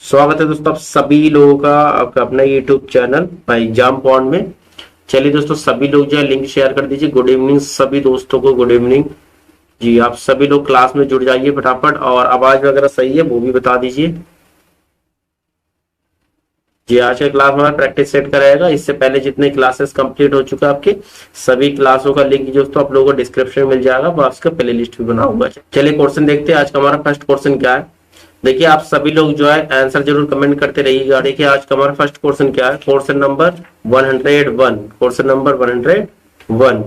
स्वागत है दोस्तों आप सभी लोगों का आपका अपना यूट्यूब चैनल भाई एग्जाम पॉइंट में। चलिए दोस्तों सभी लोग जो है लिंक शेयर कर दीजिए। गुड इवनिंग सभी दोस्तों को, गुड इवनिंग जी। आप सभी लोग क्लास में जुड़ जाइए फटाफट, और आवाज वगैरह सही है वो भी बता दीजिए जी। आज का क्लास हमारा प्रैक्टिस सेट का रहेगा। इससे पहले जितने क्लासेस कंप्लीट हो चुका है आपके सभी क्लासों का लिंक दोस्तों आप लोगों को डिस्क्रिप्शन में मिल जाएगा। वो आपका प्ले लिस्ट भी बना हुआ है। चलिए क्वेश्चन देखते हैं। आज का हमारा फर्स्ट क्वेश्चन क्या है। देखिए आप सभी लोग जो है आंसर जरूर कमेंट करते रहिएगा। देखिए आज का हमारा फर्स्ट क्वेश्चन क्या है। Question number 101। Question number 101।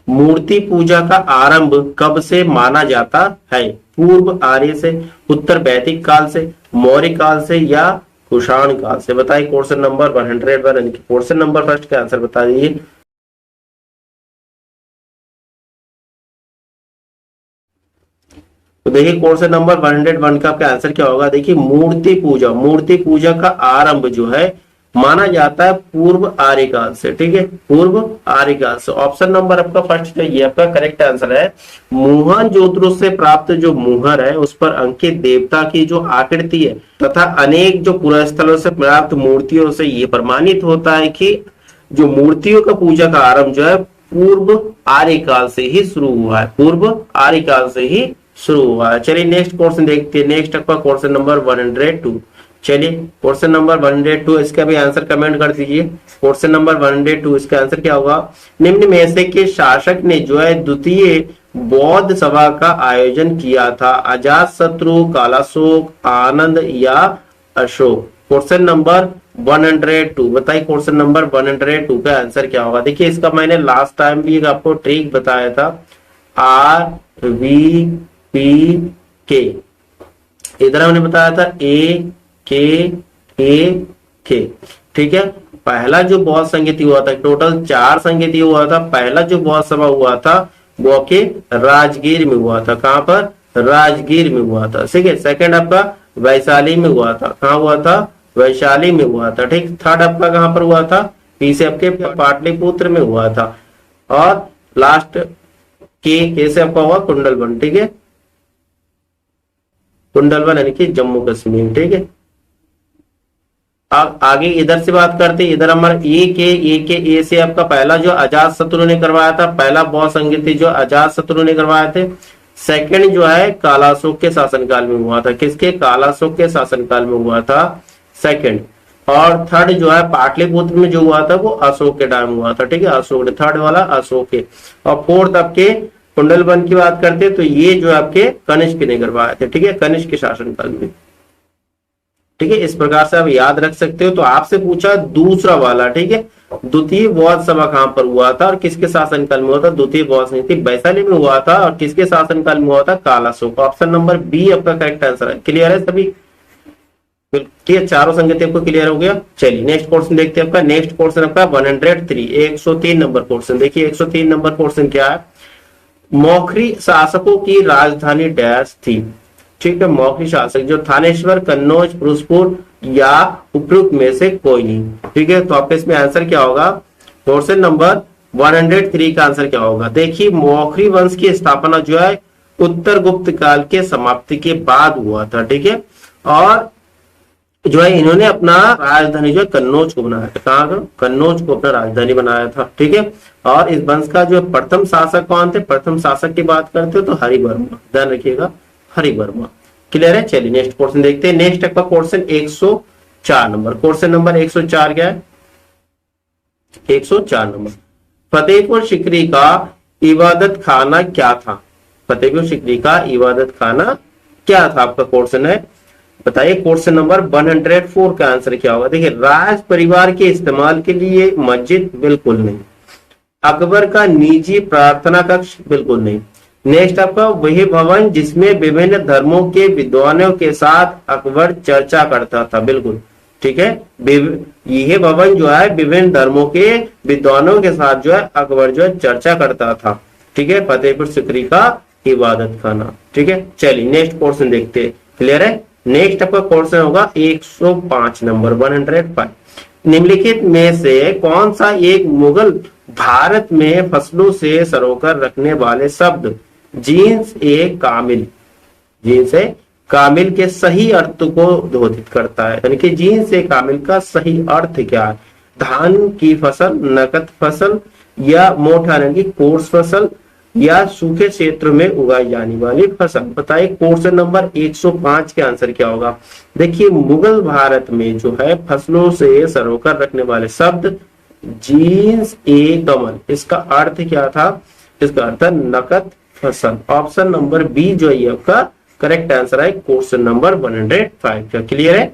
मूर्ति पूजा का आरंभ कब से माना जाता है। पूर्व आर्य से, उत्तर वैदिक काल से, मौर्य काल से या कुषाण काल से। बताइए question number 101। Question number first का आंसर बता दीजिए। तो देखिए क्वेश्चन नंबर 101 का आपका आंसर क्या होगा। देखिए मूर्ति पूजा का आरंभ जो है माना जाता है पूर्व आर्य काल से। ठीक है, पूर्व आर्य काल से। ऑप्शन नंबर आपका फर्स्ट है, ये आपका करेक्ट आंसर है। मोहनजोदड़ो से प्राप्त जो मुहर है उस पर अंकित देवता की जो आकृति है तथा अनेक जो पुरास्थलों से प्राप्त मूर्तियों से ये प्रमाणित होता है कि जो मूर्तियों का पूजा का आरंभ जो है पूर्व आर्य काल से ही शुरू हुआ है। पूर्व आर्य काल से ही शुरू हुआ है। चलिए नेक्स्ट क्वेश्चन देखते हैं। नेक्स्ट आपका क्वेश्चन नंबर 102। चलिए क्वेश्चन नंबर 102 इसका भी आंसर कमेंट कर दीजिए। क्वेश्चन नंबर 102 इसका आंसर क्या होगा। निम्न में से के शासक ने जो है द्वितीय बौद्ध सभा का आयोजन किया था। अजात शत्रु, कालाशोक, आनंद या अशोक। क्वेश्चन नंबर 102 बताइए क्वेश्चन नंबर 102 का आंसर क्या होगा। देखिए इसका मैंने लास्ट टाइम भी आपको ट्रिक बताया था। RVPK इधर हमने बताया था AKAK। ठीक है, पहला जो बौद्ध संगीति हुआ था, टोटल 4 संगीति हुआ था। पहला जो बौद्ध सभा हुआ था वो के राजगीर में हुआ था। कहां पर? राजगीर में हुआ था। ठीक है, सेकंड आपका वैशाली में हुआ था। कहां हुआ था? वैशाली में हुआ था। ठीक, थर्ड आपका कहां पर हुआ था? पीछे आपके पाटलिपुत्र में हुआ था। और लास्ट कैसे आपका हुआ? कुंडलवन। ठीक है, कुंडलवन यानी कि जम्मू कश्मीर। ठीक है, अब आगे इधर से बात करते हैं। इधर हमारा ए से आपका पहला जो अजात शत्रु ने करवाया था, पहला बौद्ध संगीति जो अजात शत्रु ने करवाए थे। सेकंड जो है कालाशोक के शासनकाल में हुआ था। किसके? कालाशोक के शासनकाल में हुआ था सेकंड। और थर्ड जो है पाटलिपुत्र में जो हुआ था वो अशोक के टाइम हुआ था। ठीक है, अशोक थर्ड वाला अशोक के। और फोर्थ आपके कुंडलवन की बात करते हैं तो ये जो आपके कनिष्क ने करवाए थे। ठीक है, कनिष्क के शासनकाल में। ठीक है, इस प्रकार से आप याद रख सकते हो। तो आपसे पूछा दूसरा वाला। ठीक है, द्वितीय बौद्ध सभा कहां पर हुआ था और किसके शासनकाल में हुआ था? द्वितीय बौद्ध संगीति वैशाली में हुआ था। और किसके शासनकाल में हुआ था? कालाशोक। ऑप्शन नंबर बी आपका करेक्ट आंसर है। क्लियर है सभी? ठीक, चारों संगीति आपको क्लियर हो गया। चलिए नेक्स्ट क्वेश्चन देखते हैं। आपका नेक्स्ट क्वेश्चन आपका 103 103 नंबर क्वेश्चन। देखिए 103 नंबर क्वेश्चन क्या है। मौखरी शासकों की राजधानी डैश थी। ठीक है, मौखरी शासक जो थानेश्वर, कन्नौज, फिरोजपुर या उपयुक्त में से कोई नहीं। ठीक है, तो आपका इसमें आंसर क्या होगा। क्वेश्चन नंबर 103 का आंसर क्या होगा। देखिए मौखरी वंश की स्थापना जो है उत्तर गुप्त काल के समाप्ति के बाद हुआ था। ठीक है, और जो है इन्होंने अपना राजधानी जो है कन्नौज को बनाया था। कहाँ का? कन्नौज को अपना राजधानी बनाया था। ठीक है, और इस वंश का जो प्रथम शासक कौन थे? प्रथम शासक की बात करते हो तो हरिवर्मा। ध्यान रखिएगा, हरिवर्मा। क्लियर है? चलिए नेक्स्ट क्वेश्चन देखते हैं। नेक्स्ट आपका क्वेश्चन 104 नंबर। क्वेश्चन नंबर 104 क्या है? 104 नंबर। फतेहपुर सीकरी का इबादत खाना क्या था? फतेहपुर सीकरी का इबादत खाना क्या था आपका क्वेश्चन है। बताइए क्वेश्चन नंबर 104 का आंसर क्या होगा। देखिए राज परिवार के इस्तेमाल के लिए मस्जिद बिल्कुल नहीं। अकबर का निजी प्रार्थना कक्ष बिल्कुल नहीं। नेक्स्ट आपका वही भवन जिसमें विभिन्न धर्मों के विद्वानों के साथ अकबर चर्चा करता था। बिल्कुल ठीक है, यह भवन जो है विभिन्न धर्मों के विद्वानों के साथ जो है अकबर जो है चर्चा करता था। ठीक है, फतेहपुर सीकरी का इबादत खाना। ठीक है, चलिए नेक्स्ट क्वेश्चन देखते हैं। क्लियर है? नेक्स्ट आपका क्वेश्चन होगा 105 नंबर 105। निम्नलिखित में से कौन सा एक मुगल भारत में फसलों से सरोकर रखने वाले शब्द जीन्स ए कामिल जीन्स ए कामिल के सही अर्थ को द्योतित करता है, यानी कि जीन्स ए कामिल का सही अर्थ क्या है? धान की फसल, नकद फसल, या मोटा यानी कि कोर्स फसल, या सूखे क्षेत्र में उगाई जाने वाली फसल। बताइए क्वेश्चन नंबर 105 के आंसर क्या होगा? देखिए मुगल भारत में जो है फसलों से सरोकार रखने वाले शब्द जीन्स ए कमल, इसका अर्थ क्या था? इसका अर्थ नकद फसल। ऑप्शन नंबर बी जो है आपका करेक्ट आंसर है क्वेश्चन नंबर 105 का। क्लियर है?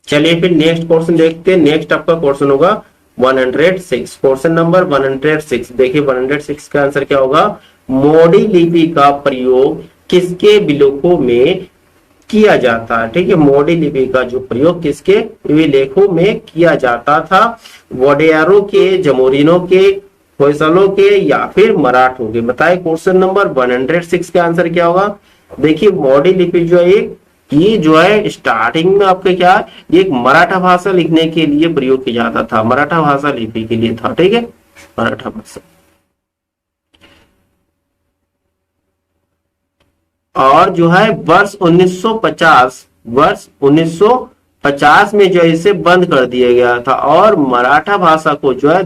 चलिए फिर नेक्स्ट क्वेश्चन देखते हैं। नेक्स्ट आपका क्वेश्चन होगा 106, क्वेश्चन नंबर 106। देखिए 106 का आंसर क्या होगा? मोडी लिपि का प्रयोग किसके विलेखों में किया जाता है? ठीक है, मोडी लिपि का जो प्रयोग किसके विलेखों में किया जाता था? वोडेयारों के, जमोरिनों के, होयसलों के, या फिर मराठों के? बताए क्वेश्चन नंबर 106 का आंसर क्या होगा? देखिए मोडी लिपि जो है ये जो है स्टार्टिंग में आपके क्या है, ये एक मराठा भाषा लिखने के लिए प्रयोग किया जाता था, मराठा भाषा लिपि के लिए था। ठीक है, मराठा भाषा। और जो है वर्ष 1950 में जो है इसे बंद कर दिया गया था, और मराठा भाषा को जो है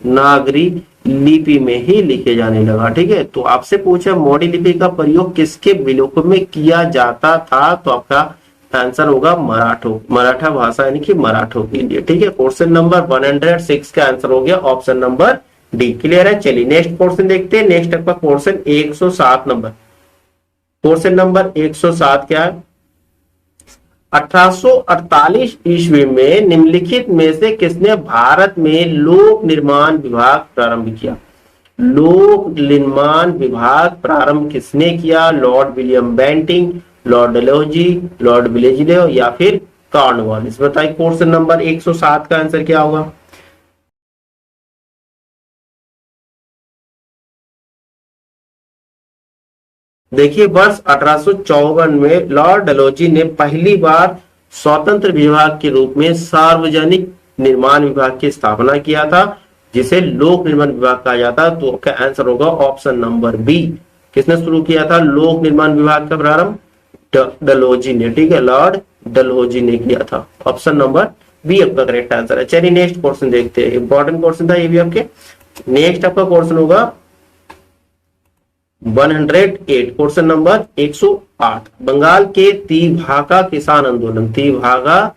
देवनागरी लिपि में ही लिखे जाने लगा। ठीक है, तो आपसे पूछा मोडी लिपि का प्रयोग किसके विलेखों में किया जाता था? तो आपका आंसर होगा मराठा भाषा यानी कि मराठों के लिए। ठीक है, क्वेश्चन नंबर 106 का आंसर हो गया ऑप्शन नंबर डी। क्लियर है? चलिए नेक्स्ट क्वेश्चन देखते हैं। नेक्स्ट आपका क्वेश्चन 107 नंबर। क्वेश्चन नंबर 107 क्या है? 1848 ईस्वी में निम्नलिखित में से किसने भारत में लोक निर्माण विभाग प्रारंभ किया? लोक निर्माण विभाग प्रारंभ किसने किया? Lord William Bentinck, Lord Dalhousie, Lord Wellesley, या फिर कॉर्नवालिस? बताइए क्वेश्चन नंबर 107 का आंसर क्या होगा? देखिए वर्ष 1854 में लॉर्ड डलहौजी ने पहली बार स्वतंत्र विभाग के रूप में सार्वजनिक निर्माण विभाग की स्थापना किया था, जिसे लोक निर्माण विभाग कहा जाता। तो आपका आंसर होगा ऑप्शन नंबर बी। किसने शुरू किया था लोक निर्माण विभाग का प्रारंभ? डलहौजी ने। ठीक है, लॉर्ड डलहौजी ने किया था। ऑप्शन नंबर बी आपका करेक्ट आंसर है। चलिए नेक्स्ट क्वेश्चन देखते हैं, इंपॉर्टेंट क्वेश्चन था ये भी आपके। नेक्स्ट आपका क्वेश्चन होगा 108, क्वेश्चन नंबर 108। बंगाल के तीभागा किसान आंदोलन, तीभागा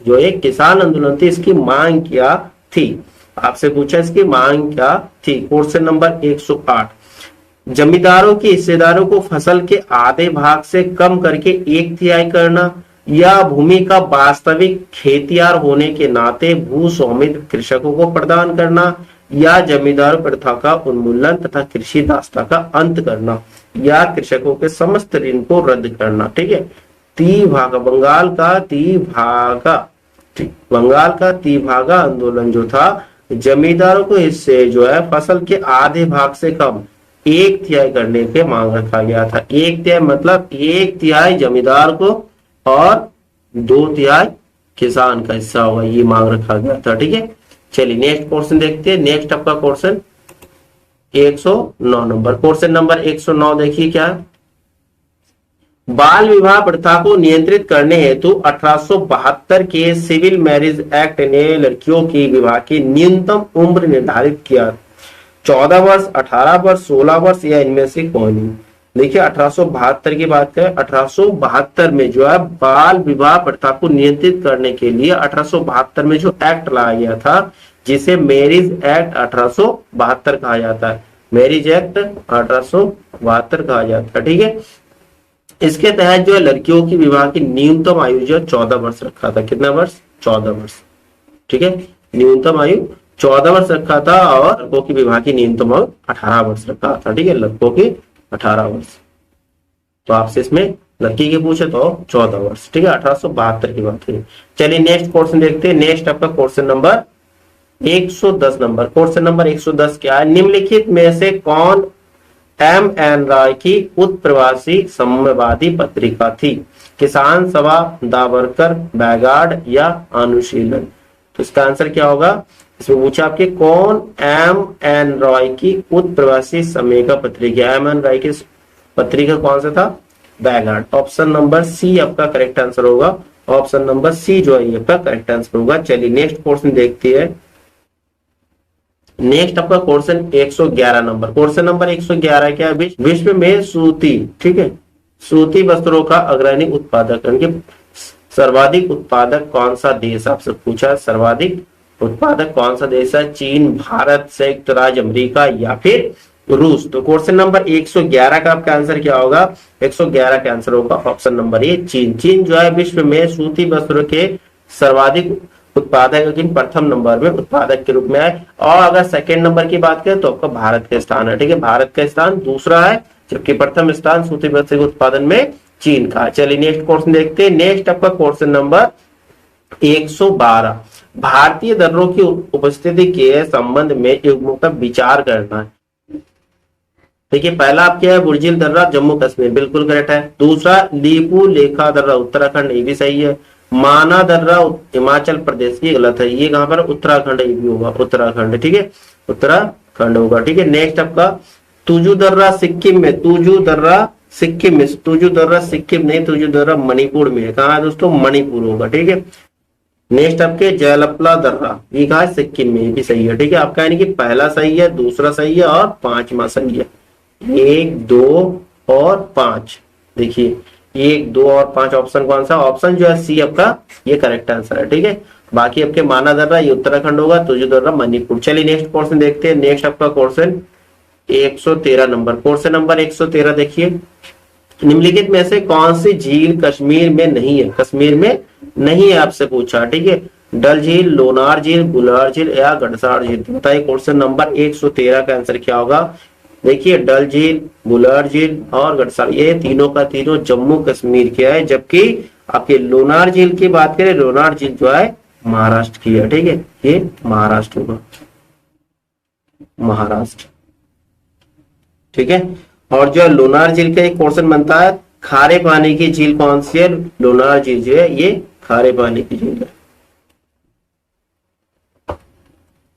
जो एक किसान आंदोलन थी, इसकी मांग क्या थी? आपसे पूछा इसकी मांग क्या थी? Question number 108। जमींदारों के हिस्सेदारों को फसल के आधे भाग से कम करके 1/3 करना, या भूमि का वास्तविक खेतियार होने के नाते भू स्वामित्व कृषकों को प्रदान करना, या जमींदार प्रथा का उन्मूलन तथा कृषि दासता का अंत करना, या कृषकों के समस्त ऋण को रद्द करना। ठीक है, तीभागा, बंगाल का तीभागा आंदोलन जो था, जमींदारों को हिस्से जो है फसल के आधे भाग से कम 1/3 करने के मांग रखा गया था। 1/3 मतलब 1/3 जमींदार को और 2/3 किसान का हिस्सा होगा, ये मांग रखा गया था। ठीक है, चलिए नेक्स्ट क्वेश्चन देखते हैं। नेक्स्ट आपका क्वेश्चन 109 नंबर। क्वेश्चन नंबर 109 देखिए क्या है? बाल विवाह प्रथा को नियंत्रित करने हेतु 1872 के सिविल मैरिज एक्ट ने लड़कियों की विवाह की न्यूनतम उम्र निर्धारित किया। 14 वर्ष, 18 वर्ष, 16 वर्ष, या इनमें से कोई नहीं। देखिए 1872 की बात करें, 1872 में जो है बाल विवाह प्रथा को नियंत्रित करने के लिए 1872 में जो एक्ट लाया गया था, जिसे मैरिज एक्ट 1872 कहा जाता है। मैरिज एक्ट 1872 कहा जाता है। ठीक है, इसके तहत जो है लड़कियों की विवाह की न्यूनतम आयु जो 14 वर्ष रखा था। कितना वर्ष? 14 वर्ष। ठीक है, न्यूनतम आयु 14 वर्ष रखा था, और लड़कों की विवाह की न्यूनतम आयु 18 वर्ष रखा था। ठीक है, लड़कों की 18 वर्ष। तो आपसे इसमें लड़की के पूछे तो 14 वर्ष। ठीक है, 1872 की बात है। चलिए नेक्स्ट क्वेश्चन देखते हैं। नेक्स्ट आपका question number 110 number. Question number 110 क्या है? निम्नलिखित में से कौन M.N. राय की उत्प्रवासी साम्यवादी पत्रिका थी? किसान सभा, दावरकर, बैगार्ड, या अनुशीलन? तो इसका आंसर क्या होगा? इसमें पूछा आपके कौन M.N. रॉय की उत्प्रवासी सामयिका पत्रिका? M.N. रॉय की पत्रिका कौन सा था, बैगार्ड। ऑप्शन नंबर सी आपका करेक्ट आंसर होगा, ऑप्शन नंबर सी जो है ये आपका करेक्ट आंसर होगा। चलिए नेक्स्ट क्वेश्चन देखते हैं। नेक्स्ट आपका क्वेश्चन 111 नंबर, क्वेश्चन नंबर 111 क्या है, विश्व में सूती, ठीक है, सूती वस्त्रों का अग्रणी उत्पादक यानी सर्वाधिक उत्पादक कौन सा देश आपसे पूछा, सर्वाधिक उत्पादक कौन सा देश है, चीन, भारत, संयुक्त राज्य अमेरिका या फिर रूस। तो क्वेश्चन नंबर 111 का आपका आंसर क्या होगा, 111 का आंसर होगा ऑप्शन नंबर ए चीन। चीन जो है विश्व में सूती वस्त्रों के सर्वाधिक उत्पादक, लेकिन प्रथम नंबर में उत्पादक के रूप में है। और अगर सेकंड नंबर की बात करें तो आपका भारत का स्थान है, ठीक है, भारत का स्थान दूसरा है, जबकि प्रथम स्थान सूती वस्त्र के उत्पादन में चीन का। चलिए नेक्स्ट क्वेश्चन देखते हैं। नेक्स्ट आपका क्वेश्चन नंबर 112, भारतीय दर्रों की उपस्थिति के संबंध में एक विचार करना है। देखिए पहला आप क्या है, बुर्जिल दर्रा जम्मू कश्मीर, बिल्कुल करेक्ट है। दूसरा लीपू लेखा दर्रा उत्तराखंड, ये भी सही है। माना दर्रा हिमाचल प्रदेश, ये गलत है, ये कहां पर, उत्तराखंड, ये भी होगा उत्तराखंड, ठीक है, उत्तराखंड होगा, ठीक है। नेक्स्ट आपका तुजू दर्रा सिक्किम में, तुजू दर्रा सिक्किम में, तुजू दर्रा सिक्किम नहीं, तुजू दर्रा मणिपुर में है, कहा है दोस्तों, मणिपुर होगा, ठीक है। नेक्स्ट आपके जयलपला दर्रा, ये कहा है सिक्किम में, ये भी सही है, ठीक है। आपका यानी कि पहला सही है, दूसरा सही है और पांचवा सही है, 1, 2 और 5। देखिए 1, 2 और 5 ऑप्शन कौन सा, ऑप्शन जो है सी आपका ये करेक्ट आंसर है, ठीक है। बाकी आपके माना दर्रा ये उत्तराखंड होगा, तुजू दर्रा मणिपुर। चलिए नेक्स्ट क्वेश्चन देखते हैं। नेक्स्ट आपका क्वेश्चन 113 नंबर, क्वेश्चन नंबर 113 देखिए, निम्नलिखित में से कौन सी झील कश्मीर में नहीं है, कश्मीर में नहीं है आपसे पूछा, ठीक है। डल झील, लोनार झील, बुलार झील या गडसार झील। बताइए क्वेश्चन नंबर 113 का आंसर क्या होगा। देखिए डल झील, बुलार झील और गडसार, ये तीनों का तीनों जम्मू कश्मीर के है, जबकि आपके लोनार झील की बात करें, लोनार झील जो है महाराष्ट्र की है, ठीक है, ये महाराष्ट्र होगा, महाराष्ट्र, ठीक है। और जो लोनार झील का एक पोर्शन बनता है, खारे पानी की झील कौन सी है, लोनार झील जो है ये खारे पानी की झील है,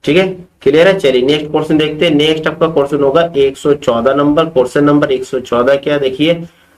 ठीक है, क्लियर है। चलिए नेक्स्ट क्वेश्चन देखते हैं। नेक्स्ट आपका क्वेश्चन होगा 114 नंबर, क्वेश्चन नंबर 114 क्या, देखिए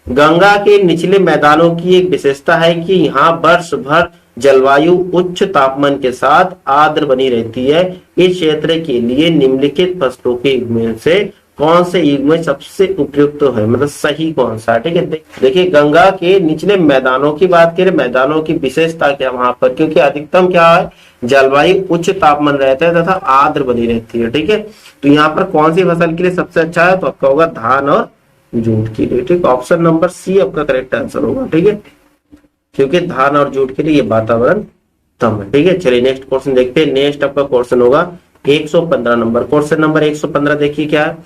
गंगा के निचले मैदानों की एक विशेषता है कि यहाँ वर्ष भर जलवायु उच्च तापमान के साथ आर्द्र बनी रहती है। इस क्षेत्र के लिए निम्नलिखित फसलों के में से कौन से युग में सबसे उपयुक्त है, मतलब सही कौन सा है, ठीक है। देखिए गंगा के निचले मैदानों की बात करें, मैदानों की विशेषता क्या वहां पर, क्योंकि अधिकतम क्या है, जलवायु उच्च तापमान रहता है तथा आर्द्र बनी रहती है, ठीक है। तो यहाँ पर कौन सी फसल के लिए सबसे अच्छा है, तो आपका होगा धान और जूट के लिए, ठीक। ऑप्शन नंबर सी आपका करेक्ट आंसर होगा, ठीक है, क्योंकि धान और जूट के लिए ये वातावरण उत्तम है, ठीक है। चलिए नेक्स्ट क्वेश्चन देखते हैं। नेक्स्ट आपका क्वेश्चन होगा 115 नंबर, क्वेश्चन नंबर 115 देखिए क्या है,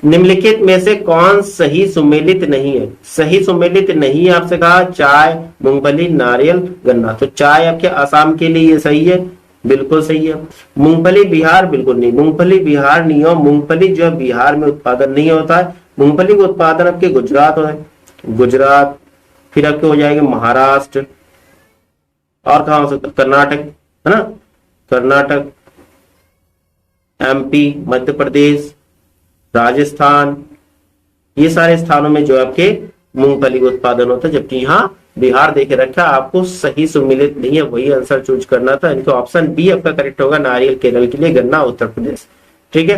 निम्नलिखित में से कौन सही सुमेलित नहीं है। सही सुमेलित नहीं है आपसे कहा, चाय, मूंगफली, नारियल, गन्ना। तो चाय आपके आसाम के लिए ये सही है, बिल्कुल सही है। मूंगफली बिहार, बिल्कुल नहीं, मूंगफली बिहार नहीं हो, मूंगफली जो है बिहार में उत्पादन नहीं होता है, मूंगफली का उत्पादन आपके गुजरात है, गुजरात, फिर आपके हो जाएंगे महाराष्ट्र, और कहा हो सकता, कर्नाटक है ना, कर्नाटक, एमपी, मध्य प्रदेश, राजस्थान, ये सारे स्थानों में जो आपके मूंगफली का उत्पादन होता है, जबकि यहाँ बिहार देखे रखा, आपको सही सुमेलित नहीं है, वही आंसर चूज करना था। इनका ऑप्शन बी आपका करेक्ट होगा, नारियल केरल के लिए, गन्ना उत्तर प्रदेश, ठीक है,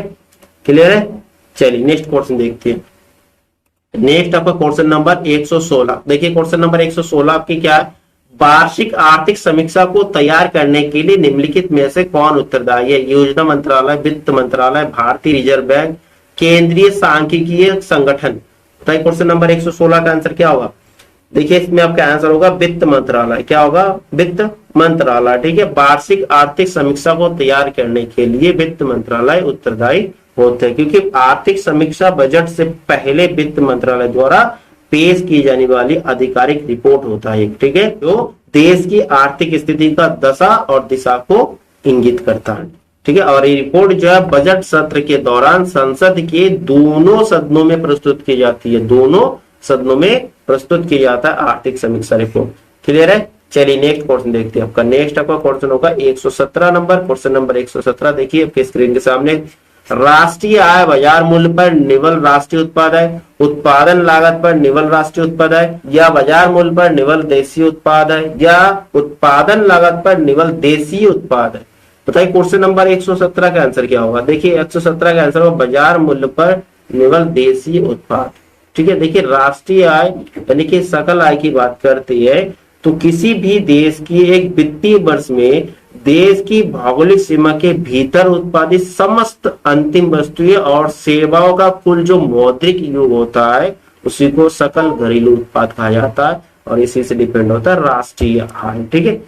क्लियर है। चलिए नेक्स्ट क्वेश्चन देखते हैं। नेक्स्ट आपका क्वेश्चन नंबर 116, देखिए क्वेश्चन नंबर 116 आपकी क्या है, वार्षिक आर्थिक समीक्षा को तैयार करने के लिए निम्नलिखित में से कौन उत्तरदायी है। योजना मंत्रालय, वित्त मंत्रालय, भारतीय रिजर्व बैंक, केंद्रीय सांख्यिकीय संगठन। बताइए क्वेश्चन नंबर 116 का आंसर क्या होगा। देखिए इसमें आपका आंसर होगा वित्त मंत्रालय, क्या होगा, वित्त मंत्रालय, ठीक है। वार्षिक आर्थिक समीक्षा को तैयार करने के लिए वित्त मंत्रालय उत्तरदायी होते हैं, क्योंकि आर्थिक समीक्षा बजट से पहले वित्त मंत्रालय द्वारा पेश की जाने वाली आधिकारिक रिपोर्ट होता है, ठीक है, जो देश की आर्थिक स्थिति का दशा और दिशा को इंगित करता है, ठीक है। और ये रिपोर्ट जो है बजट सत्र के दौरान संसद के दोनों सदनों में प्रस्तुत की जाती है, दोनों सदनों में प्रस्तुत किया जाता है आर्थिक समीक्षा रिपोर्ट, क्लियर है। चलिए नेक्स्ट क्वेश्चन देखते हैं। आपका नेक्स्ट आपका क्वेश्चन होगा 117 नंबर, क्वेश्चन नंबर 117 देखिए आपके स्क्रीन के सामने, राष्ट्रीय आय बाजार मूल्य पर निवल राष्ट्रीय उत्पाद है, उत्पादन लागत पर निवल राष्ट्रीय उत्पाद है, या बाजार मूल्य पर निवल देशीय उत्पाद है, या उत्पादन लागत पर निवल देशीय उत्पाद है। बताइए क्वेश्चन नंबर 117 का आंसर क्या होगा। देखिए 117 का आंसर होगा बाजार मूल्य पर निवल देशीय उत्पाद। ठीक है, देखिए राष्ट्रीय आय यानी कि सकल आय की बात करती है तो किसी भी देश की एक वित्तीय वर्ष में देश की भौगोलिक सीमा के भीतर उत्पादित समस्त अंतिम वस्तुएं और सेवाओं का कुल जो मौद्रिक योग होता है उसी को सकल घरेलू उत्पाद कहा जाता है और इसी से डिपेंड होता है राष्ट्रीय आय। ठीक है,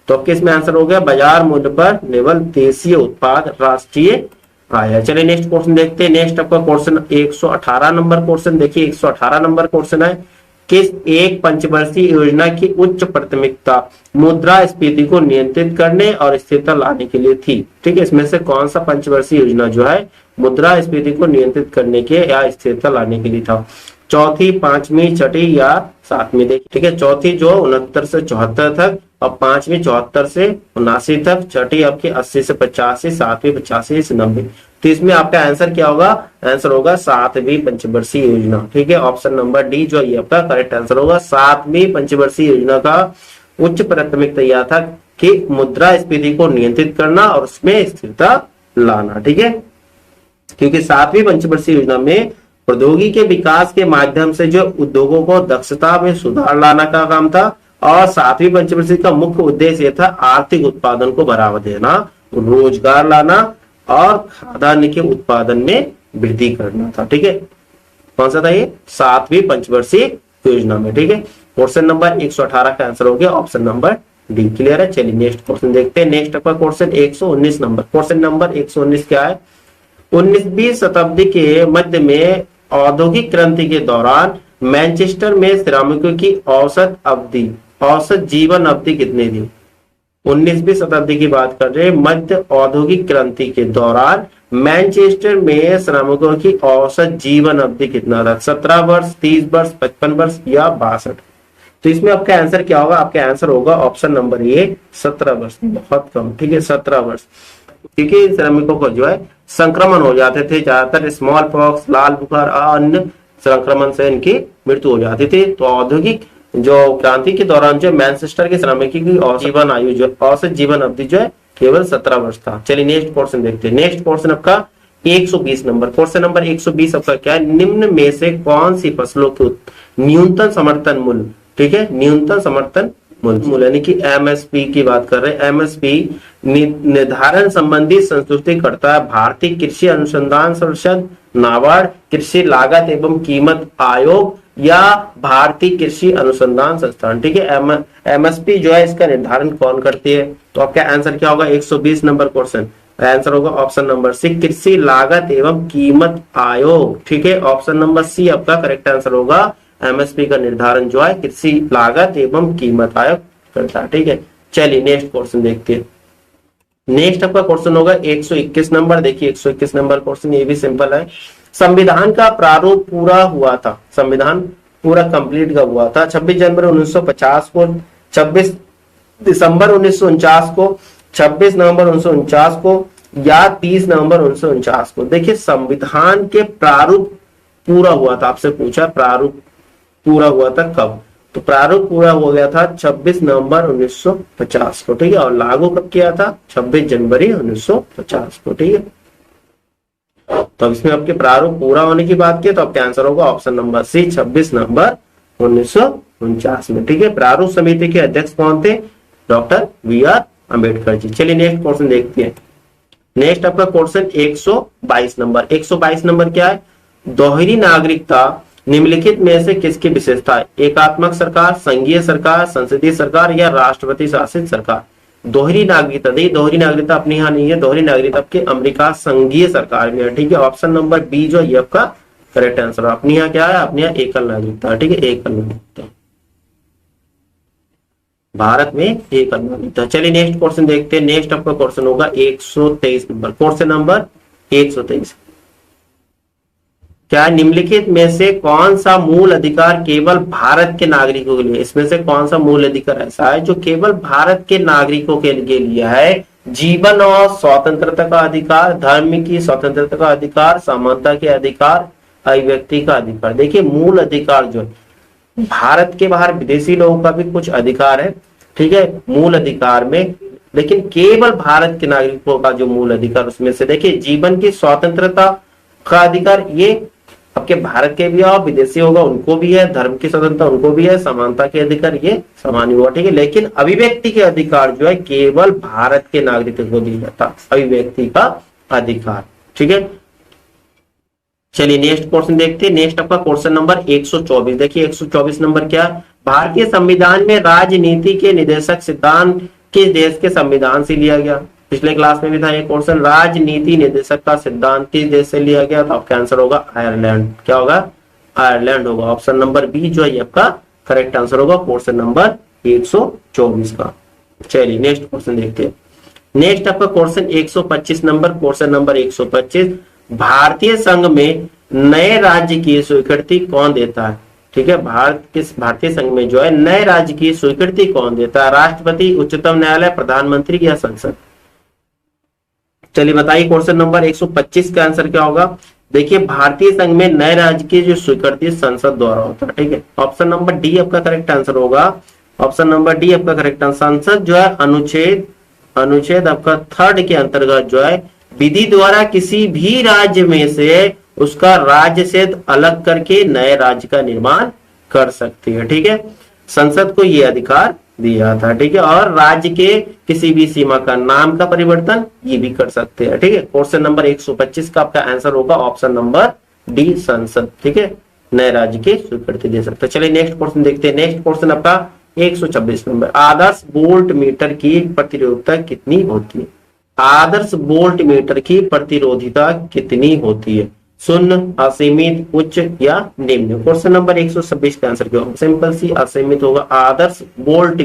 तो आपके इसमें आंसर हो गया बाजार मूल्य पर निवल देशीय उत्पाद राष्ट्रीय आय। चलिए नेक्स्ट क्वेश्चन देखते हैं। नेक्स्ट आपका क्वेश्चन 118 नंबर क्वेश्चन। देखिए 118 नंबर क्वेश्चन है, किस एक पंचवर्षीय योजना की उच्च प्राथमिकता मुद्रास्फीति को नियंत्रित करने और स्थिरता लाने के लिए थी। ठीक है, इसमें से कौन सा पंचवर्षीय योजना जो है मुद्रास्फीति को नियंत्रित करने के या स्थिरता लाने के लिए था। चौथी, पांचवी, छठी या सातवीं। देखिए ठीक है, चौथी जो 69 से 74 तक और पांचवी 74 से 79 तक, छठी आपकी 80 से 85, सातवीं 85 से 90। तो इसमें आपका आंसर क्या होगा, आंसर होगा सातवीं पंचवर्षीय योजना। ठीक है, ऑप्शन नंबर डी जो ये आपका करेक्ट आंसर होगा। सातवीं पंचवर्षीय योजना का उच्च प्राथमिकता यह था कि मुद्रास्फीति को नियंत्रित करना और उसमें स्थिरता लाना। ठीक है, क्योंकि सातवीं पंचवर्षीय योजना में प्रौद्योगिकी के विकास के माध्यम से जो उद्योगों को दक्षता में सुधार लाना का काम था और सातवीं पंचवर्षीय का मुख्य उद्देश्य यह था आर्थिक उत्पादन को बढ़ावा देना, रोजगार लाना और खाद्यान्न के उत्पादन में वृद्धि करना था। ठीक है, कौन सा था ये, सातवीं पंचवर्षीय योजना में। ठीक है, क्वेश्चन नंबर 118 का आंसर हो गया ऑप्शन नंबर डी। क्लियर है। चलिए नेक्स्ट क्वेश्चन देखते हैं। नेक्स्ट आपका क्वेश्चन 119 नंबर। क्वेश्चन नंबर 119 क्या है, 19वीं शताब्दी के मध्य में औद्योगिक क्रांति के दौरान मैनचेस्टर में श्रमिकों की औसत जीवन अवधि कितनी थी। 19वीं शताब्दी की बात कर रहे हैं, मध्य औद्योगिक क्रांति के दौरान मैनचेस्टर में श्रमिकों की औसत जीवन अवधि कितना था। 17 वर्ष, 30 वर्ष, 55 वर्ष या 62। तो इसमें आपका आंसर क्या होगा, आपका आंसर होगा ऑप्शन नंबर ए 17 वर्ष। बहुत कम। ठीक है, 17 वर्ष, क्योंकि श्रमिकों को जो है संक्रमण हो जाते थे, ज्यादातर स्मॉल पॉक्स, लाल बुखार अन्य संक्रमण से इनकी मृत्यु हो जाती थी। तो औद्योगिक जो क्रांति के दौरान जो मैनचेस्टर के श्रमिकों की जीवन आयु जो औसत जीवन अवधि जो है केवल 17 वर्ष था। चलिए नेक्स्ट क्वेश्चन देखते हैं। नेक्स्ट क्वेश्चन आपका 120 नंबर। क्वेश्चन नंबर 120 आपका क्या है, निम्न में से कौन सी फसलों के न्यूनतम समर्थन मूल्य, ठीक है, न्यूनतम समर्थन मूल्य यानी कि एमएसपी की बात कर रहे हैं। एमएसपी निर्धारण संबंधी संस्तुति करता है भारतीय कृषि अनुसंधान परिषद, नाबार्ड, कृषि लागत एवं कीमत आयोग या भारतीय कृषि अनुसंधान संस्थान। ठीक है, एमएसपी जो है इसका निर्धारण कौन करती है। तो आपका आंसर क्या होगा, 120 नंबर क्वेश्चन आंसर होगा ऑप्शन नंबर सी, कृषि लागत एवं कीमत आयोग। ठीक है, ऑप्शन नंबर सी आपका करेक्ट आंसर होगा। एमएसपी का निर्धारण जो है कृषि लागत एवं कीमत आयोग करता है। ठीक है, चलिए नेक्स्ट क्वेश्चन देखते हैं। नेक्स्ट आपका क्वेश्चन होगा 121 नंबर। देखिए 121 नंबर क्वेश्चन ये भी सिंपल है। संविधान का प्रारूप पूरा हुआ था, संविधान पूरा कंप्लीट कब हुआ था। 26 जनवरी 1950 को, 26 दिसंबर 1949 को, 26 नवंबर 1949 को या 30 नवंबर 1949 को। देखिए संविधान के प्रारूप पूरा हुआ था, आपसे पूछा प्रारूप पूरा हुआ था कब, तो प्रारूप पूरा हो गया था 26 नवंबर 1950 को। ठीक है, और लागू कब किया था, 26 जनवरी 1950 को। ठीक है, तो इसमें आपके प्रारूप पूरा होने की बात की तो आपका आंसर होगा ऑप्शन नंबर सी, 26 नवंबर 1949 में। ठीक है, प्रारूप समिति के अध्यक्ष कौन थे, डॉक्टर BR अम्बेडकर जी। चलिए नेक्स्ट क्वेश्चन देखते हैं। नेक्स्ट आपका क्वेश्चन 122 नंबर। 122 नंबर क्या है, दोहरी नागरिकता निम्नलिखित में से किसकी विशेषता है, एकात्मक सरकार, संघीय सरकार, संसदीय सरकार या राष्ट्रपति शासित सरकार। दोहरी नागरिकता, देखिए दोहरी नागरिकता अपने यहाँ नहीं है, दोहरी नागरिकता आपके अमेरिका संघीय सरकार में है। ठीक है, ऑप्शन नंबर बी जो ये आपका करेक्ट आंसर है। अपने यहाँ क्या है, अपने यहाँ एकल नागरिकता। ठीक है, एकल नागरिकता, भारत में एकल नागरिकता। चलिए नेक्स्ट क्वेश्चन देखते हैं। नेक्स्ट आपका क्वेश्चन होगा 123 नंबर। क्वेश्चन नंबर 123 क्या, निम्नलिखित में से कौन सा मूल अधिकार केवल भारत के नागरिकों के लिए, इसमें से कौन सा मूल अधिकार ऐसा है जो केवल भारत के नागरिकों के लिए है जीवन और स्वतंत्रता का अधिकार, धर्म की स्वतंत्रता का अधिकार, समानता के अधिकार, अभिव्यक्ति का अधिकार। देखिए मूल अधिकार जो है, भारत के बाहर विदेशी लोगों का भी कुछ अधिकार है, ठीक है, मूल अधिकार में, लेकिन केवल भारत के नागरिकों का जो मूल अधिकार उसमें से देखिए जीवन की स्वतंत्रता का अधिकार, ये आपके भारत के भी और विदेशी होगा उनको भी है, धर्म की स्वतंत्रता उनको भी है, समानता के अधिकार ये समान हुआ, ठीक है। लेकिन अभिव्यक्ति के अधिकार जो है केवल भारत के नागरिकों को दिया जाता, अभिव्यक्ति का अधिकार, ठीक है। चलिए नेक्स्ट क्वेश्चन देखते हैं। नेक्स्ट आपका क्वेश्चन नंबर 124। देखिए 124 नंबर क्या है, भारतीय संविधान में राजनीति के निर्देशक सिद्धांत किस देश के संविधान से लिया गया। पिछले क्लास में भी था ये क्वेश्चन, राजनीति निर्देशक का सिद्धांत किस देश से लिया गया, तो आपका आंसर होगा आयरलैंड। क्या होगा, आयरलैंड होगा। ऑप्शन नंबर बी जो है आपका करेक्ट आंसर होगा क्वेश्चन नंबर 124 का। चलिए नेक्स्ट क्वेश्चन देखते हैं। नेक्स्ट आपका क्वेश्चन 125 नंबर, क्वेश्चन नंबर 125, भारतीय संघ में नए राज्य की स्वीकृति कौन देता है, ठीक है। भारतीय संघ में जो है नए राज्य की स्वीकृति कौन देता है, राष्ट्रपति, उच्चतम न्यायालय, प्रधानमंत्री या संसद। चलिए बताइए क्वेश्चन नंबर 125 का आंसर क्या होगा। देखिए भारतीय संघ में नए राज्य की जो स्वीकृति संसद द्वारा होता है, ठीक है। ऑप्शन नंबर डी आपका करेक्ट आंसर होगा। ऑप्शन नंबर डी आपका करेक्ट आंसर। संसद जो है अनुच्छेद आपका 3 के अंतर्गत जो है विधि द्वारा किसी भी राज्य में से उसका राज्य क्षेत्र अलग करके नए राज्य का निर्माण कर सकती है, ठीक है। संसद को यह अधिकार दिया था, ठीक है। और राज्य के किसी भी सीमा का नाम का परिवर्तन ये भी कर सकते हैं, ठीक है। क्वेश्चन नंबर 125 का आपका आंसर होगा ऑप्शन नंबर डी, संसद, ठीक है, नए राज्य के स्वीकृति दे सकते हैं। चलिए नेक्स्ट क्वेश्चन देखते हैं। नेक्स्ट क्वेश्चन आपका 126 नंबर, आदर्श वोल्ट मीटर की प्रतिरोधकता कितनी होती है। आदर्श वोल्ट मीटर की प्रतिरोधकता कितनी होती है, शून्य, असीमित, उच्च या निम्न। क्वेश्चन नंबर 126 का आंसर क्या होगा, सिंपल सी असीमित होगा। आदर्श वोल्ट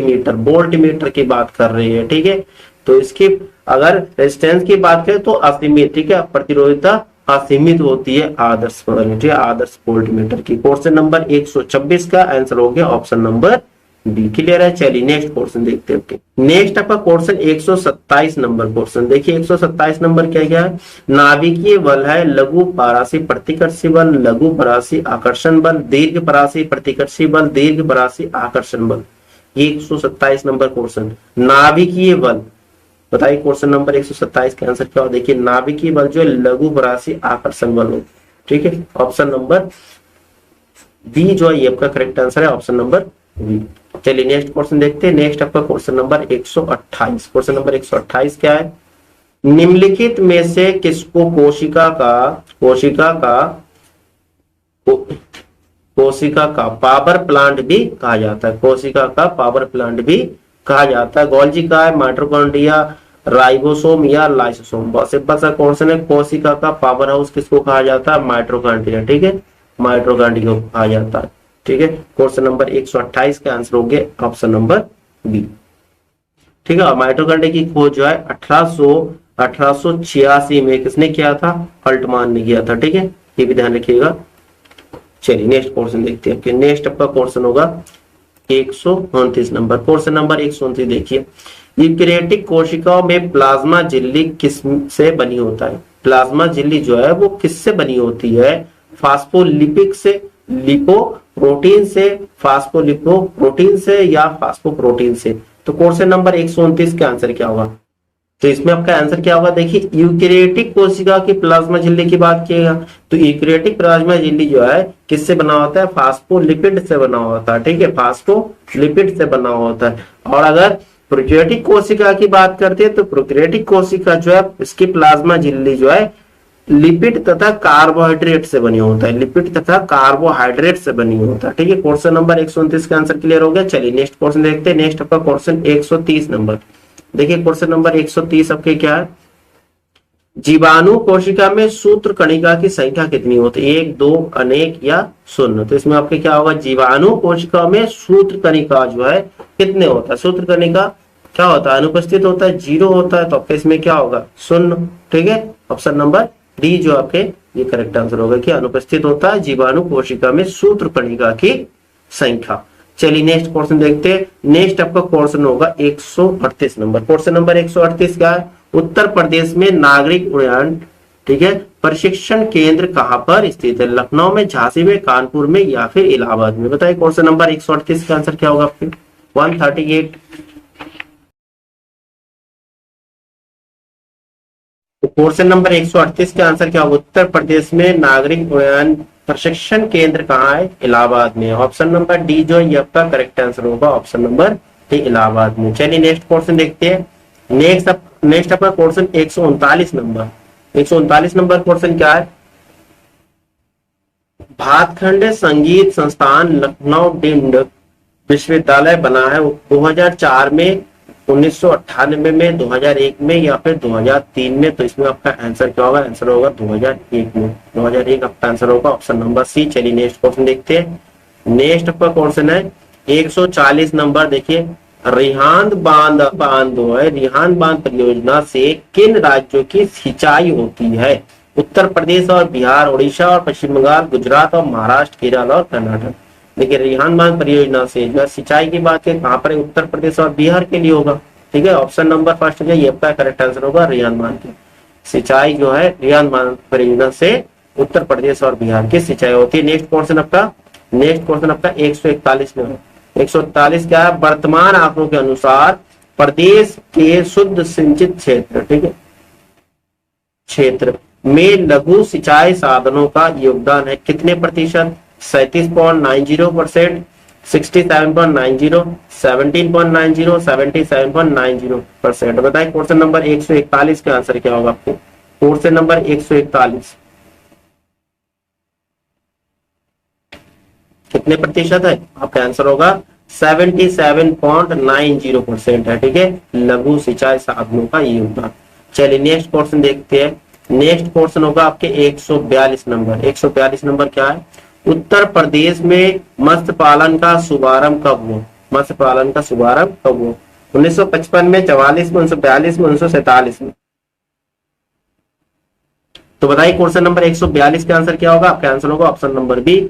मीटर की बात कर रही है, ठीक है। तो इसकी अगर रेजिस्टेंस की बात करें तो असीमित, ठीक है, प्रतिरोधकता असीमित होती है आदर्श आदर्श वोल्ट मीटर की। क्वेश्चन नंबर 126 का आंसर हो गया ऑप्शन नंबर बी। क्लियर है। चलिए नेक्स्ट क्वेश्चन देखते हैं। नेक्स्ट आपका क्वेश्चन 127 नंबर क्वेश्चन। देखिए 127 नंबर क्या क्या है, नाभिकीय बल है, लघु परासी प्रतिकर्षी बल, लघु परासी आकर्षण बल, दीर्घ परासी प्रतिकर्षी बल, दीर्घ परासी आकर्षण बल। 127 नंबर क्वेश्चन, नाभिकीय बल। बताइए क्वेश्चन नंबर 127 का आंसर क्या हो। देखिए नाभिकीय बल जो है लघु परासी आकर्षण बल हो, ठीक है। ऑप्शन नंबर बी जो है ये आपका करेक्ट आंसर है, ऑप्शन नंबर बी। चलिए नेक्स्ट क्वेश्चन देखते हैं। नेक्स्ट आपका क्वेश्चन नंबर 128। क्वेश्चन नंबर 128 क्या है, निम्नलिखित में से किसको कोशिका का पावर प्लांट भी कहा जाता है। कोशिका का पावर प्लांट भी कहा जाता है। गोल्जी का है, माइटोकॉन्ड्रिया, राइबोसोम या लाइसोसोम। सिंपल सा क्वेश्चन है, कोशिका का पावर हाउस किसको कहा जाता है, माइटोकॉन्ड्रिया, ठीक है, माइटोकॉन्ड्रिया को कहा जाता है, ठीक है। क्वेश्चन नंबर 128 का आंसर हो गया ऑप्शन नंबर बी, ठीक है। माइटोकॉन्ड्रिया की खोज जो है 1886 में किसने किया था, अल्टमान ने किया था, ठीक है, ये भी ध्यान रखिएगा। चलिए नेक्स्ट क्वेश्चन देखते हैं। नेक्स्ट आपका क्वेश्चन होगा 129 नंबर। क्वेश्चन नंबर 129 देखिए, यूकैरियोटिक कोशिकाओं में प्लाज्मा झिल्ली किस से बनी होता है। प्लाज्मा झिल्ली जो है वो किससे बनी होती है, फास्फोलिपिड से, लिपोप्रोटीन से, फास्फोलिपोप्रोटीन से या फास्फोप्रोटीन से। तो क्वेश्चन नंबर 129 का आंसर क्या होगा, तो इसमें आपका आंसर क्या होगा। देखिए यूकैरियोटिक कोशिका की प्लाज्मा झिल्ली की बात किएगा तो यूकैरियोटिक प्लाज्मा झिल्ली जो है किससे बना होता है, फास्फोलिपिड से बना होता है, ठीक है, फास्फोलिपिड से बना होता है। और अगर प्रोकैरियोटिक कोशिका की बात करते हैं तो प्रोकैरियोटिक कोशिका जो है इसकी प्लाज्मा झिल्ली जो है लिपिड तथा कार्बोहाइड्रेट से बनी होता है, लिपिड तथा कार्बोहाइड्रेट से बनी होता है, ठीक है। क्वेश्चन नंबर 129 का आंसर क्लियर हो गया। चलिए नेक्स्ट क्वेश्चन देखते हैं। नेक्स्ट आपका क्वेश्चन 130 नंबर। देखिए क्वेश्चन नंबर 130 आपके क्या है, जीवाणु कोशिका में सूत्र कणिका की संख्या कितनी होती है, 1, 2, अनेक या शून्य। तो इसमें आपके क्या होगा, जीवाणु कोशिका में सूत्र कणिका जो है कितने होता है, सूत्र कणिका क्या होता है, अनुपस्थित होता है, 0 होता है, तो आपके इसमें क्या होगा, शून्य, ठीक है। ऑप्शन नंबर डी जो आपके ये करेक्ट आंसर होगा कि अनुपस्थित होता है जीवाणु कोशिका में सूत्र कणिका की संख्या। चलिए नेक्स्ट क्वेश्चन देखते हैं। नेक्स्ट आपका क्वेश्चन होगा 138 नंबर। क्वेश्चन नंबर 138 क्या है? उत्तर प्रदेश में नागरिक उड्डयन, ठीक है, प्रशिक्षण केंद्र कहां पर स्थित है? लखनऊ में, झांसी में, कानपुर में या फिर इलाहाबाद में? बताइए क्वेश्चन नंबर 138 का आंसर क्या होगा आपके? 138। तो क्वेश्चन नंबर 138 का आंसर क्या होगा? उत्तर प्रदेश में नागरिक उड्डयन प्रशिक्षण केंद्र कहाँ है? इलाहाबाद में। ऑप्शन नंबर डी जो है ये आपका करेक्ट आंसर होगा, ऑप्शन नंबर डी इलाहाबाद में। चलिए नेक्स्ट क्वेश्चन देखते हैं। नेक्स्ट आपका क्वेश्चन 139 नंबर। 139 नंबर क्वेश्चन क्या है? भातखंड संगीत संस्थान लखनऊ डीम्ड विश्वविद्यालय बना है 2004 में, 1998 में, 2001 में या फिर 2003 में? तो इसमें आपका आंसर क्या होगा? आंसर होगा 2001 में। 2001 आपका आंसर होगा, ऑप्शन नंबर सी। चलिए नेक्स्ट क्वेश्चन देखते हैं। नेक्स्ट आपका क्वेश्चन है 140 नंबर। देखिए, रिहांद बांध है, रिहांद बांध परियोजना से किन राज्यों की सिंचाई होती है? उत्तर प्रदेश और बिहार, उड़ीसा और पश्चिम बंगाल, गुजरात और महाराष्ट्र, केरल और कर्नाटक। देखिए, रिहांद बांध परियोजना से जो सिंचाई की बात है कहां पर? उत्तर प्रदेश और बिहार के लिए होगा, ठीक है। ऑप्शन नंबर फर्स्ट जो ये आपका करेक्ट आंसर होगा, रिहांद बांध की सिंचाई जो है रिहांद बांध परियोजना से उत्तर प्रदेश और बिहार की सिंचाई होती है। नेक्स्ट क्वेश्चन आपका 141 में 141 क्या है? वर्तमान आंकड़ों के अनुसार प्रदेश के शुद्ध सिंचित क्षेत्र, ठीक है, क्षेत्र में लघु सिंचाई साधनों का योगदान है कितने प्रतिशत? 37.90%, 67.90, 17.90, 77.90%। बताइए क्वेश्चन नंबर 141 का आंसर क्या होगा आपको? क्वेश्चन नंबर 141 कितने प्रतिशत है? आपका आंसर होगा 77.90% है, ठीक है, लघु सिंचाई साधनों का योगदान। चलिए नेक्स्ट क्वेश्चन देखते हैं। नेक्स्ट क्वेश्चन होगा आपके 142 नंबर। 142 नंबर क्या है? उत्तर प्रदेश में मत्स्य पालन का शुभारंभ कब हुआ? मत्स्य पालन का शुभारंभ कब हुआ? 1955 में, 44 में, 1942 में, 1947 में? तो बताइए क्वेश्चन नंबर 142 का आंसर क्या होगा? आपका आंसर होगा ऑप्शन नंबर बी,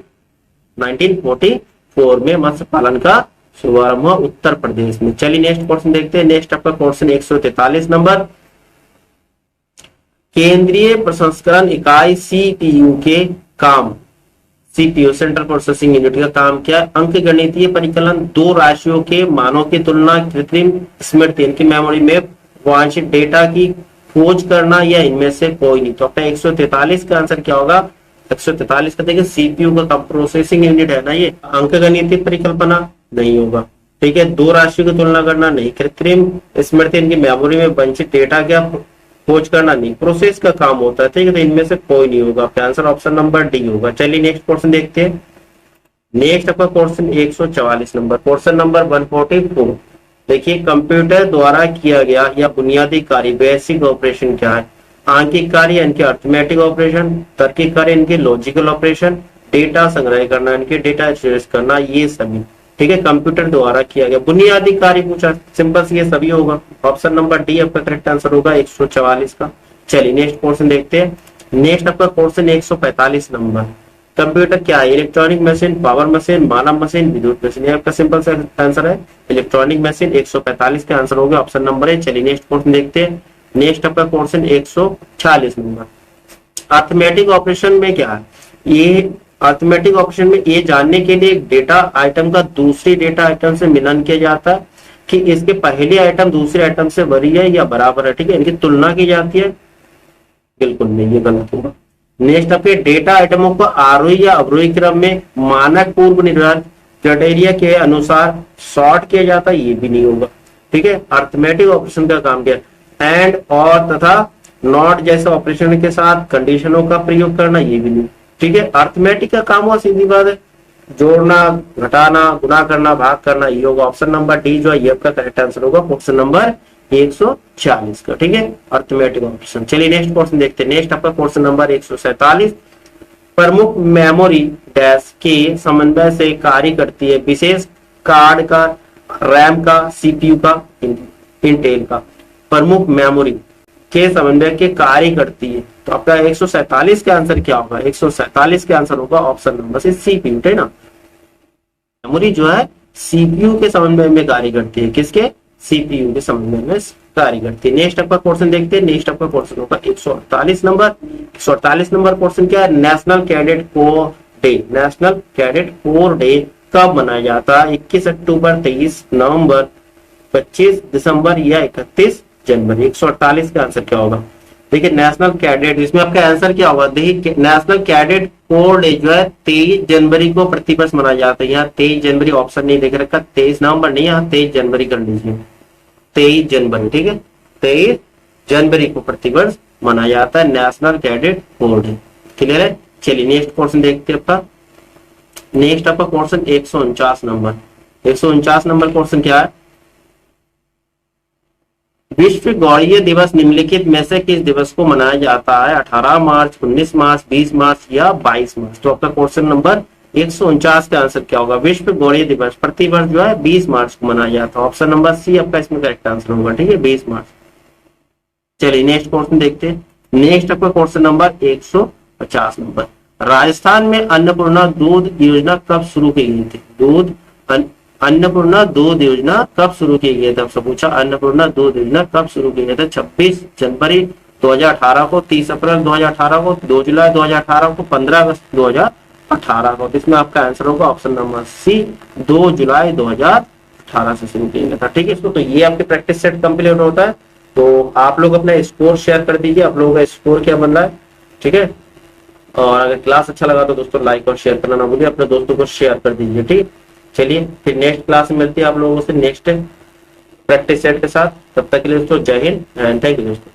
1944 में मत्स्य पालन का शुभारंभ हुआ उत्तर प्रदेश में। चलिए नेक्स्ट क्वेश्चन देखते हैं। नेक्स्ट आपका क्वेश्चन 143 नंबर। केंद्रीय प्रसंस्करण इकाई सीपीयू के काम, सीपीयू सेंट्रल प्रोसेसिंग यूनिट का काम क्या है? अंक गणितीय परिकलन, दो राशियों के मानों की तुलना, कृत्रिम स्मृति इनकी मेमोरी में वांछित डेटा की खोज करना या इनमें से कोई नहीं? तो आपका 143 का आंसर क्या होगा? 143 का देखिए सीपीयू का प्रोसेसिंग यूनिट है ना, ये अंक गणितीय परिकल्पना नहीं होगा, ठीक है। दो राशियों की तुलना करना नहीं, कृत्रिम स्मृति इनकी मेमोरी में वांछित डेटा क्या खोज करना नहीं, प्रोसेस का काम होता है, ठीक है। तो इनमें से कोई नहीं होगा, आपका आंसर ऑप्शन नंबर डी होगा। चलिए नेक्स्ट क्वेश्चन देखते हैं। नेक्स्ट आपका क्वेश्चन 144 नंबर। Question number 144। देखिए, कंप्यूटर द्वारा किया गया या बुनियादी कार्य, बेसिक ऑपरेशन क्या है? आंकिक कार्य इनके अर्थमेटिक ऑपरेशन, तार्किक कार्य इनके लॉजिकल ऑपरेशन, डेटा संग्रह करना इनके डेटा स्टोरेज करना, ये सभी, ठीक है, कंप्यूटर द्वारा किया गया बुनियादी कार्य पूछा, सिंपल से ये सभी होगा। ऑप्शन नंबर डी आपका करेक्ट आंसर होगा 144 का। चलिए नेक्स्ट क्वेश्चन देखते हैं। नेक्स्ट आपका क्वेश्चन 145 नंबर। कंप्यूटर क्या है? इलेक्ट्रॉनिक मशीन, पावर मशीन, मानव मशीन, विद्युत मशीन? ये आपका सिंपल सा आंसर है इलेक्ट्रॉनिक मशीन। 145 का आंसर होगा, ऑप्शन नंबर है। चलिए नेक्स्ट क्वेश्चन देखते हैं। नेक्स्ट आपका क्वेश्चन 146 नंबर। अर्थमेटिक ऑपरेशन में क्या है? ये अर्थमेटिक ऑपरेशन में ये जानने के लिए एक डेटा आइटम का दूसरी डेटा आइटम से मिलान किया जाता है कि इसके पहले आइटम दूसरे आइटम से बड़ी है या बराबर है, ठीक है, इनकी तुलना की जाती है, बिल्कुल नहीं, ये गलत होगा। नेक्स्ट आपके डेटा आइटमों को आरोही या अवरोही क्रम में मानक पूर्व निर्धारित क्राइटेरिया के अनुसार सॉर्ट किया जाता है, ये भी नहीं होगा, ठीक है। अर्थमेटिक ऑपरेशन का काम क्या? एंड और तथा नॉट जैसे ऑपरेशन के साथ कंडीशनों का प्रयोग करना, ये भी नहीं, ठीक है। अर्थमेटिक का काम हुआ, सीधी बात है, जोड़ना, घटाना, गुणा करना, भाग करना, ये होगा। ऑप्शन नंबर डी जो है ये आपका करेक्ट आंसर होगा क्वेश्चन नंबर 146 का, ठीक है, अर्थमेटिक ऑपरेशन। चलिए नेक्स्ट क्वेश्चन देखते हैं। नेक्स्ट आपका क्वेश्चन नंबर 147। प्रमुख मेमोरी डैश के समन्वय से कार्य करती है विशेष कार्ड का, रैम का, सीपीयू का, इंटेल का? प्रमुख मेमोरी के समन्वय के कार्य करती है, तो आपका 147 का आंसर क्या होगा? 147 का आंसर होगा ऑप्शन नंबर सी, सीपीयू, है ना। मेमोरी जो है सीपीयू के समन्वय में कार्य करती है। किसके? सीपीयू के समन्वय में कार्य करती है। नेक्स्ट आपका क्वेश्चन देखते हैं। नेक्स्ट आपका क्वेश्चन होगा 148 नंबर। 148 नंबर क्वेश्चन क्या है? National cadet corps day. National cadet corps day कब मनाया जाता है? 21 अक्टूबर, 23 नवंबर, 25 दिसंबर या 31 जनवरी। 148 का आंसर क्या होगा? देखिए नेशनल कैडेट, इसमें आपका आंसर क्या होगा? देखिए नेशनल कैडेट कोर डे जो है 23 जनवरी को प्रतिवर्ष मनाया जाता है। यहाँ 23 जनवरी ऑप्शन नहीं देख रखा, 23 नवंबर नहीं, यहाँ 23 जनवरी कर लीजिए। 23 जनवरी, ठीक है, 23 जनवरी को प्रतिवर्ष मनाया जाता है national cadet corps day. Clear है? चलिए नेक्स्ट क्वेश्चन देखते हैं आपका। नेक्स्ट आपका क्वेश्चन 149 नंबर। 149 नंबर क्वेश्चन क्या है? विश्व गौड़ीय दिवस निम्नलिखित में से किस दिवस को मनाया जाता है? 18 मार्च, 19 मार्च, 20 मार्च या 22 मार्च। तो आपका क्वेश्चन नंबर 149 का आंसर क्या होगा? विश्व गौड़ीय दिवस प्रतिवर्ष जो है 20 मार्च को मनाया जाता है। ऑप्शन नंबर सी आपका इसमें करेक्ट आंसर होगा, ठीक है, 20 मार्च। चलिए नेक्स्ट क्वेश्चन देखते हैं। नेक्स्ट आपका क्वेश्चन नंबर 150 नंबर। राजस्थान में अन्नपूर्णा दूध योजना कब शुरू की गई थी? अन्नपूर्णा दूध योजना कब शुरू की गई थी? आपसे पूछा अन्नपूर्णा दूध योजना कब शुरू की गई थी? 26 जनवरी 2018 को, 30 अप्रैल 2018 को, 2 जुलाई 2018 को, 15 अगस्त 2018 को। इसमें आपका आंसर होगा ऑप्शन नंबर सी, 2 जुलाई 2018 से शुरू किया गया था, ठीक है। इसको तो ये आपके प्रैक्टिस सेट कंप्लीट होता है। तो आप लोग अपना स्कोर शेयर कर दीजिए, आप लोगों का स्कोर क्या बन रहा है, ठीक है। और अगर क्लास अच्छा लगा तो दोस्तों लाइक और शेयर करना ना भूलिए, अपने दोस्तों को शेयर कर दीजिए, ठीक। चलिए फिर नेक्स्ट क्लास में मिलती है आप लोगों से नेक्स्ट प्रैक्टिस सेट के साथ। तब तक के लिए दोस्तों जय हिंद एंड थैंक यू दोस्तों।